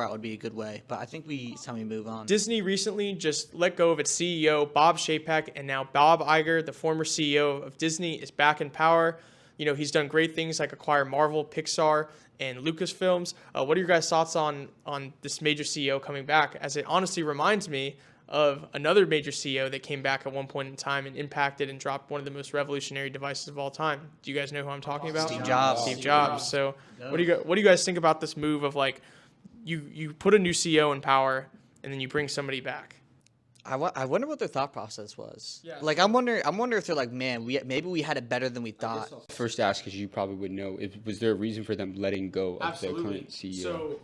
route would be a good way. But I think it's time we move on. Disney recently just let go of its CEO, Bob Chapek, and now Bob Iger, the former CEO of Disney, is back in power. He's done great things like acquire Marvel, Pixar, and Lucasfilms. What are your guys' thoughts on this major CEO coming back? As it honestly reminds me of another major CEO that came back at one point in time and impacted and dropped one of the most revolutionary devices of all time. Do you guys know who I'm talking about? Steve Jobs. Steve Jobs. So what do you guys think about this move of like you put a new CEO in power and then you bring somebody back? I wonder what their thought process was. Yeah. Like I'm wondering if they're like, man, maybe we had it better than we thought. First ask, because you probably would know, was there a reason for them letting go of their current CEO? So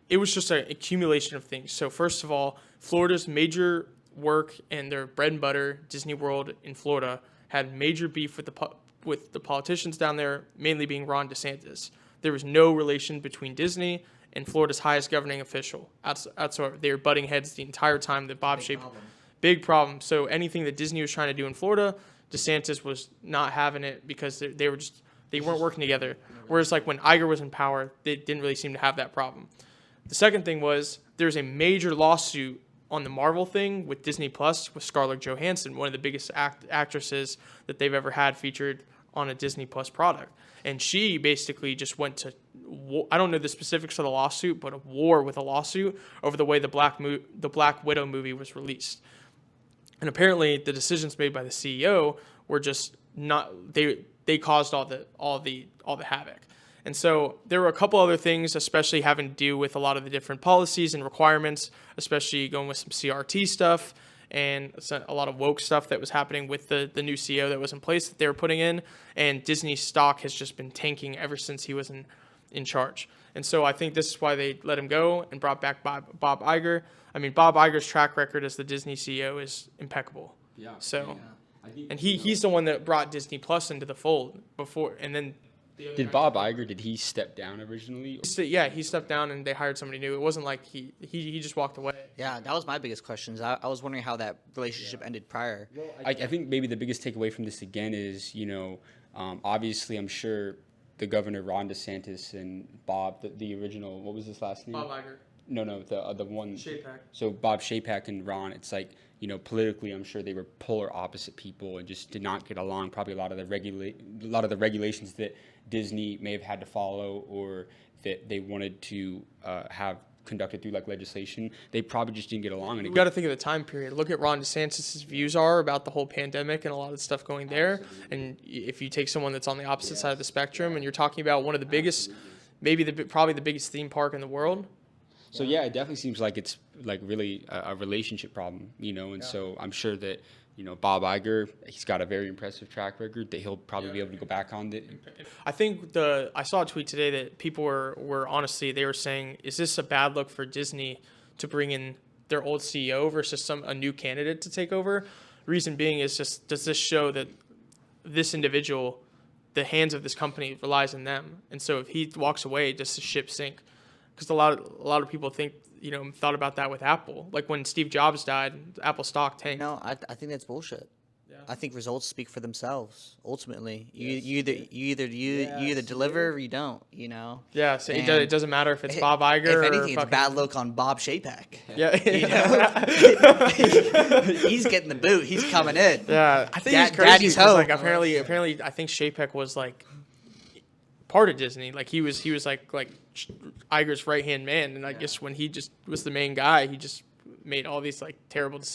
it was just an accumulation of things. So first of all, Florida's major work and their bread and butter, Disney World in Florida, had major beef with the politicians down there, mainly being Ron DeSantis. There was no relation between Disney and Florida's highest governing official. They were butting heads the entire time that Bob Chapek. Big problem. So anything that Disney was trying to do in Florida, DeSantis was not having it because they weren't working together. Whereas like when Iger was in power, they didn't really seem to have that problem. The second thing was there's a major lawsuit on the Marvel thing with Disney Plus with Scarlett Johansson, one of the biggest actresses that they've ever had featured on a Disney Plus product. And she basically just went to, I don't know the specifics of the lawsuit, but a war with a lawsuit over the way the Black Widow movie was released. And apparently the decisions made by the CEO were just not, they caused all the havoc. And so there were a couple other things, especially having to do with a lot of the different policies and requirements, especially going with some CRT stuff and a lot of woke stuff that was happening with the new CEO that was in place that they were putting in. And Disney's stock has just been tanking ever since he was in charge. And so I think this is why they let him go and brought back Bob Iger. I mean, Bob Iger's track record as the Disney CEO is impeccable. Yeah. So, yeah. and he's the one that brought Disney Plus into the fold before, and then. Did Bob Iger, did he step down originally? Yeah, he stepped down and they hired somebody new. It wasn't like he just walked away. Yeah, that was my biggest question. I was wondering how that relationship ended prior. Well, I think maybe the biggest takeaway from this again is, obviously I'm sure the governor, Ron DeSantis, and Bob, the original, what was his last name? Bob Iger. No, the one. Chapek. So Bob Chapek and Ron, it's like, politically, I'm sure they were polar opposite people and just did not get along. Probably a lot of the regulations that Disney may have had to follow or that they wanted to have conducted through like legislation, they probably just didn't get along. And you got to think of the time period. Look at Ron DeSantis' views are about the whole pandemic and a lot of the stuff going there. Absolutely. And if you take someone that's on the opposite side of the spectrum and you're talking about one of the biggest, probably the biggest theme park in the world. So yeah, it definitely seems like it's like really a relationship problem, and so I'm sure that, Bob Iger, he's got a very impressive track record that he'll probably be able to go back on. I think I saw a tweet today that people were honestly, they were saying, is this a bad look for Disney to bring in their old CEO versus a new candidate to take over? Reason being is just, does this show that this individual, the hands of this company relies on them? And so if he walks away, does the ship sink? Because a lot of people thought about that with Apple. Like when Steve Jobs died, Apple stock tanked. No, I think that's bullshit. Yeah. I think results speak for themselves. Ultimately, you either deliver or you don't. Yeah, so it doesn't matter if it's Bob Iger. If anything, it's a bad look on Bob Chapek. Yeah, he's getting the boot. He's coming in. Yeah, I think he's crazy. Daddy's home. Like apparently, I think Chapek was like part of Disney. Like he was like Iger's right hand man, and I guess when he just was the main guy, he just made all these like terrible decisions.